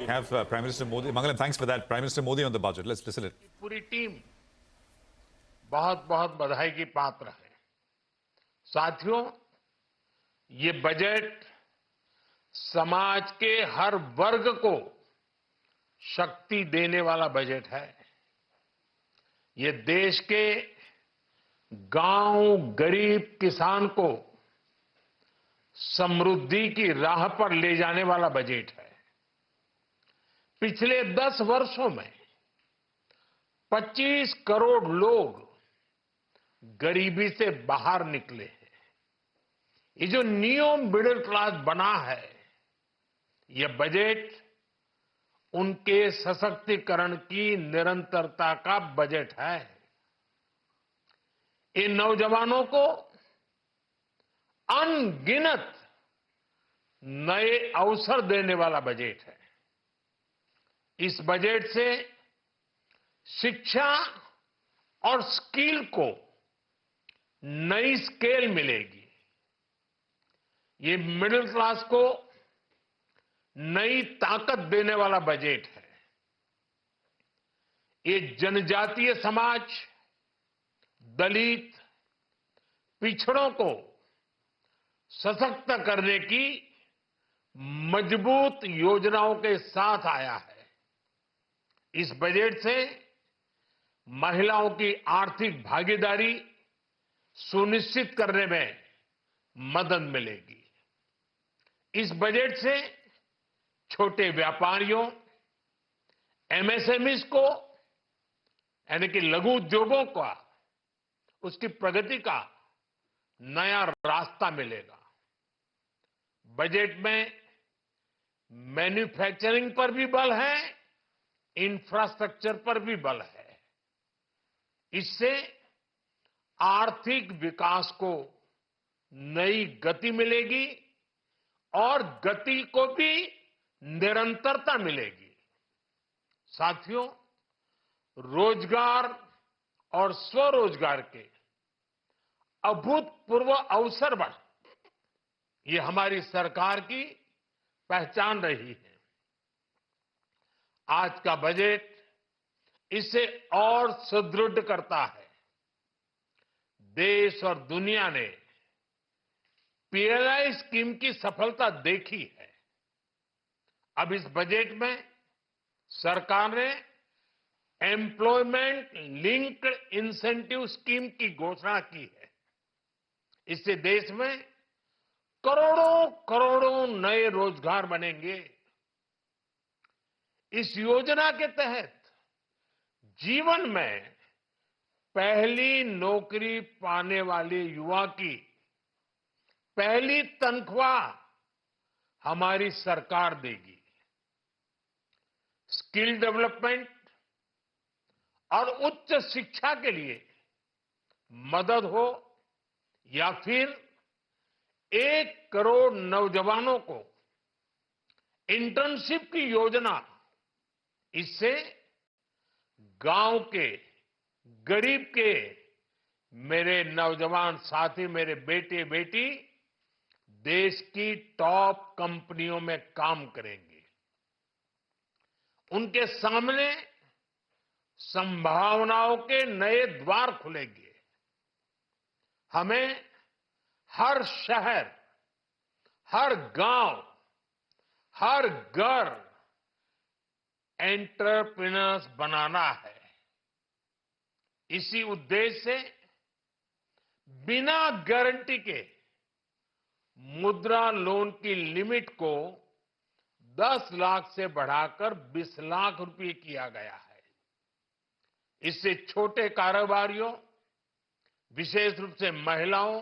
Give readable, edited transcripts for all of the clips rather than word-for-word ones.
We have Prime Minister Modi. Mangalam, thanks for that. Prime Minister Modi on the budget. Let's listen it. पूरी team बहुत बहुत बधाई की पात्र है। साथियों, ये बजट समाज के हर वर्ग को शक्ति देने वाला बजट है। ये देश के गांव, गरीब किसान को समृद्धि की राह पर ले जाने वाला बजट है। पिछले 10 वर्षों में 25 करोड़ लोग गरीबी से बाहर निकले हैं। ये जो न्यू मिडिल क्लास बना है, यह बजट उनके सशक्तिकरण की निरंतरता का बजट है। इन नौजवानों को अनगिनत नए अवसर देने वाला बजट है। इस बजट से शिक्षा और स्किल को नई स्केल मिलेगी। ये मिडिल क्लास को नई ताकत देने वाला बजट है। ये जनजातीय समाज, दलित, पिछड़ों को सशक्त करने की मजबूत योजनाओं के साथ आया है। इस बजट से महिलाओं की आर्थिक भागीदारी सुनिश्चित करने में मदद मिलेगी। इस बजट से छोटे व्यापारियों, एमएसएमईज को यानी कि लघु उद्योगों का उसकी प्रगति का नया रास्ता मिलेगा। बजट में मैन्युफैक्चरिंग पर भी बल है, इंफ्रास्ट्रक्चर पर भी बल है। इससे आर्थिक विकास को नई गति मिलेगी और गति को भी निरंतरता मिलेगी। साथियों, रोजगार और स्वरोजगार के अभूतपूर्व अवसर पर ये हमारी सरकार की पहचान रही है। आज का बजट इसे और सुदृढ़ करता है। देश और दुनिया ने पीएलआई स्कीम की सफलता देखी है। अब इस बजट में सरकार ने एम्प्लॉयमेंट लिंक्ड इंसेंटिव स्कीम की घोषणा की है। इससे देश में करोड़ों करोड़ों नए रोजगार बनेंगे। इस योजना के तहत जीवन में पहली नौकरी पाने वाले युवा की पहली तनख्वाह हमारी सरकार देगी। स्किल डेवलपमेंट और उच्च शिक्षा के लिए मदद हो या फिर 1 करोड़ नौजवानों को इंटर्नशिप की योजना, इससे गांव के, गरीब के मेरे नौजवान साथी, मेरे बेटे बेटी देश की टॉप कंपनियों में काम करेंगे। उनके सामने संभावनाओं के नए द्वार खुलेंगे। हमें हर शहर, हर गांव, हर घर एंटरप्रेन्योर्स बनाना है। इसी उद्देश्य से बिना गारंटी के मुद्रा लोन की लिमिट को 10 लाख से बढ़ाकर 20 लाख रुपए किया गया है। इससे छोटे कारोबारियों, विशेष रूप से महिलाओं,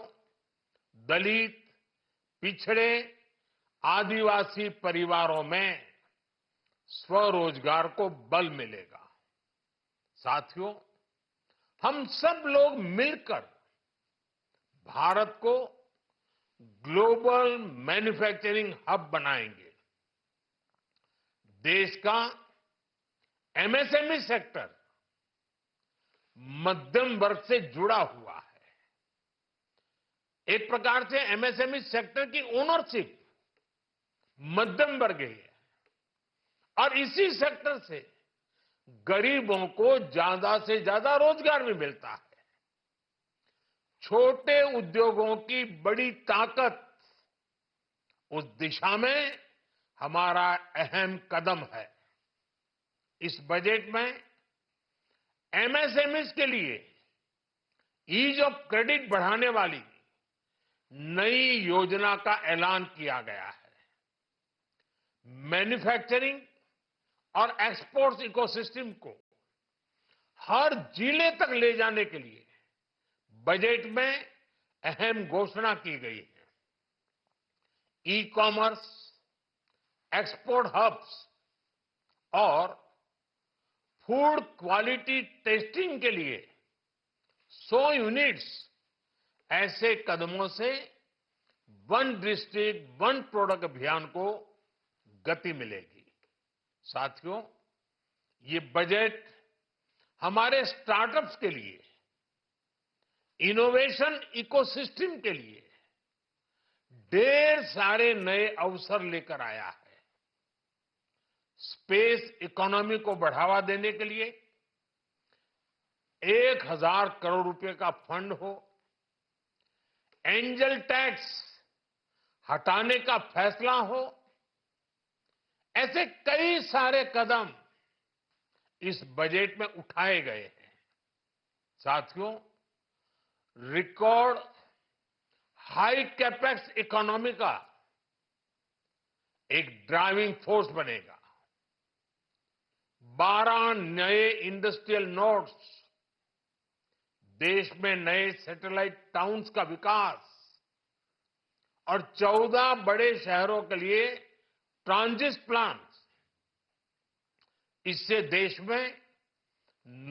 दलित, पिछड़े, आदिवासी परिवारों में स्वरोजगार को बल मिलेगा। साथियों, हम सब लोग मिलकर भारत को ग्लोबल मैन्युफैक्चरिंग हब बनाएंगे। देश का एमएसएमई सेक्टर मध्यम वर्ग से जुड़ा हुआ है। एक प्रकार से एमएसएमई सेक्टर की ओनरशिप मध्यम वर्ग की है और इसी सेक्टर से गरीबों को ज्यादा से ज्यादा रोजगार भी मिलता है। छोटे उद्योगों की बड़ी ताकत, उस दिशा में हमारा अहम कदम है। इस बजट में एमएसएमईज के लिए ईज ऑफ क्रेडिट बढ़ाने वाली नई योजना का ऐलान किया गया है। मैन्युफैक्चरिंग और एक्सपोर्ट्स इकोसिस्टम को हर जिले तक ले जाने के लिए बजट में अहम घोषणा की गई है। ई कॉमर्स, एक्सपोर्ट हब्स और फूड क्वालिटी टेस्टिंग के लिए 100 यूनिट्स, ऐसे कदमों से वन डिस्ट्रिक्ट वन प्रोडक्ट अभियान को गति मिलेगी। साथियों, ये बजट हमारे स्टार्टअप्स के लिए, इनोवेशन इकोसिस्टम के लिए ढेर सारे नए अवसर लेकर आया है। स्पेस इकोनॉमी को बढ़ावा देने के लिए 1000 करोड़ रुपए का फंड हो, एंजल टैक्स हटाने का फैसला हो, ऐसे कई सारे कदम इस बजट में उठाए गए हैं। साथियों, रिकॉर्ड हाई कैपेक्स इकोनॉमी का एक ड्राइविंग फोर्स बनेगा। 12 नए इंडस्ट्रियल नोड्स, देश में नए सैटेलाइट टाउन्स का विकास और 14 बड़े शहरों के लिए ट्रांजिट प्लान, इससे देश में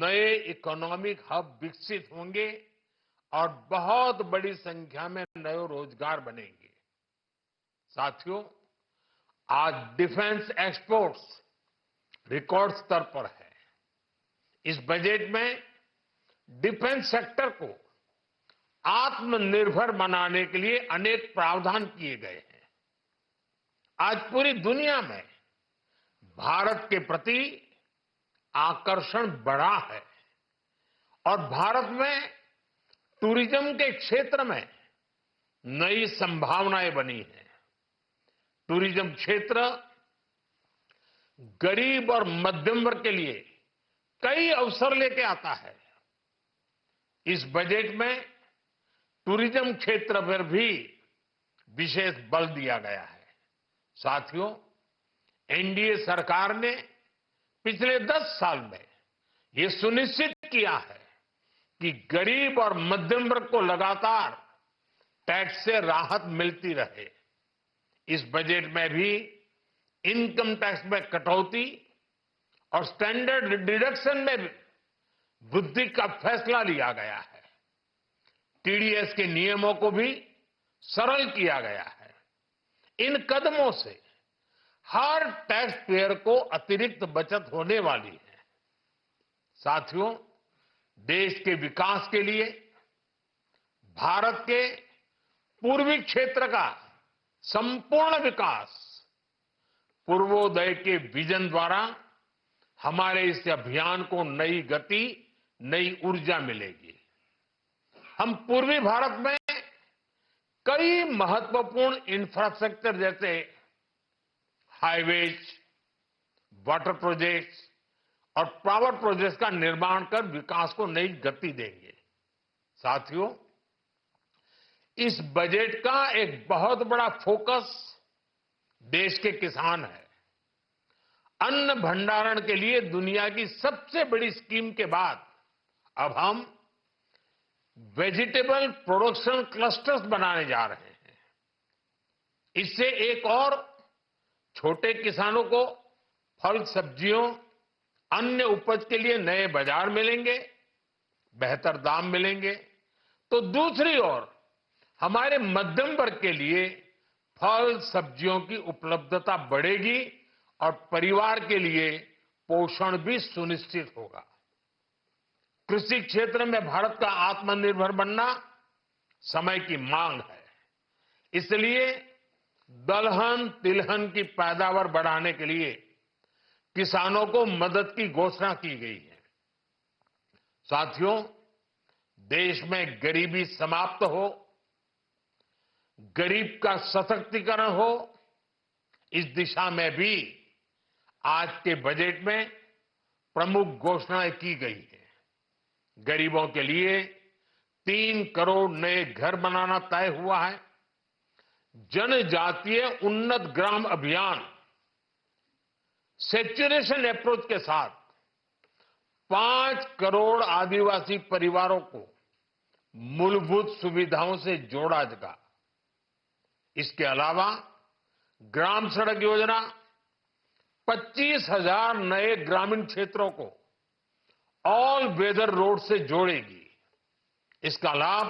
नए इकोनॉमिक हब विकसित होंगे और बहुत बड़ी संख्या में नए रोजगार बनेंगे। साथियों, आज डिफेंस एक्सपोर्ट्स रिकॉर्ड स्तर पर है। इस बजट में डिफेंस सेक्टर को आत्मनिर्भर बनाने के लिए अनेक प्रावधान किए गए हैं। आज पूरी दुनिया में भारत के प्रति आकर्षण बढ़ा है और भारत में टूरिज्म के क्षेत्र में नई संभावनाएं बनी हैं। टूरिज्म क्षेत्र गरीब और मध्यम वर्ग के लिए कई अवसर लेके आता है। इस बजट में टूरिज्म क्षेत्र पर भी विशेष बल दिया गया है। साथियों, एनडीए सरकार ने पिछले 10 साल में ये सुनिश्चित किया है कि गरीब और मध्यम वर्ग को लगातार टैक्स से राहत मिलती रहे। इस बजट में भी इनकम टैक्स में कटौती और स्टैंडर्ड डिडक्शन में वृद्धि का फैसला लिया गया है। टीडीएस के नियमों को भी सरल किया गया है। इन कदमों से हर टैक्स पेयर को अतिरिक्त बचत होने वाली है। साथियों, देश के विकास के लिए भारत के पूर्वी क्षेत्र का संपूर्ण विकास पूर्वोदय के विजन द्वारा हमारे इस अभियान को नई गति, नई ऊर्जा मिलेगी। हम पूर्वी भारत में कई महत्वपूर्ण इंफ्रास्ट्रक्चर जैसे हाईवेज, वाटर प्रोजेक्ट्स और पावर प्रोजेक्ट्स का निर्माण कर विकास को नई गति देंगे। साथियों, इस बजट का एक बहुत बड़ा फोकस देश के किसान है। अन्न भंडारण के लिए दुनिया की सबसे बड़ी स्कीम के बाद अब हम वेजिटेबल प्रोडक्शन क्लस्टर्स बनाने जा रहे हैं। इससे एक और छोटे किसानों को फल, सब्जियों, अन्य उपज के लिए नए बाजार मिलेंगे, बेहतर दाम मिलेंगे। तो दूसरी ओर हमारे मध्यम वर्ग के लिए फल, सब्जियों की उपलब्धता बढ़ेगी और परिवार के लिए पोषण भी सुनिश्चित होगा। कृषि क्षेत्र में भारत का आत्मनिर्भर बनना समय की मांग है। इसलिए दलहन, तिलहन की पैदावार बढ़ाने के लिए किसानों को मदद की घोषणा की गई है। साथियों, देश में गरीबी समाप्त हो, गरीब का सशक्तिकरण हो, इस दिशा में भी आज के बजट में प्रमुख घोषणाएं की गई है। गरीबों के लिए 3 करोड़ नए घर बनाना तय हुआ है। जनजातीय उन्नत ग्राम अभियान सैचुरेशन अप्रोच के साथ 5 करोड़ आदिवासी परिवारों को मूलभूत सुविधाओं से जोड़ा जाएगा। इसके अलावा ग्राम सड़क योजना 25,000 नए ग्रामीण क्षेत्रों को ऑल वेदर रोड से जोड़ेगी। इसका लाभ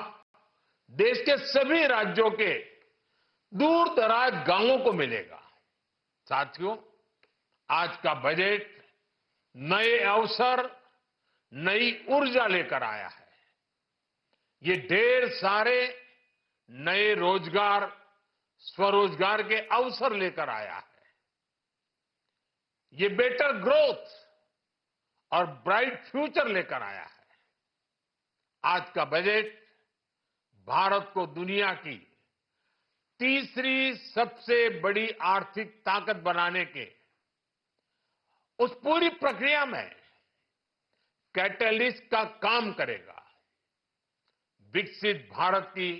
देश के सभी राज्यों के दूर दराज गांवों को मिलेगा। साथियों, आज का बजट नए अवसर, नई ऊर्जा लेकर आया है। ये ढेर सारे नए रोजगार, स्वरोजगार के अवसर लेकर आया है। ये बेटर ग्रोथ और ब्राइट फ्यूचर लेकर आया है। आज का बजट भारत को दुनिया की तीसरी सबसे बड़ी आर्थिक ताकत बनाने के उस पूरी प्रक्रिया में कैटलिस्ट का काम करेगा। विकसित भारत की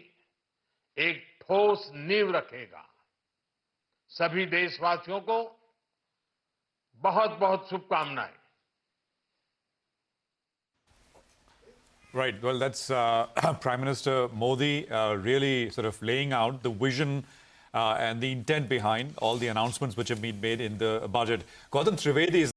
एक ठोस नींव रखेगा। सभी देशवासियों को बहुत बहुत शुभकामनाएं। Right. Well, that's Prime Minister Modi really sort of laying out the vision and the intent behind all the announcements which have been made in the budget. Gautam Trivedi is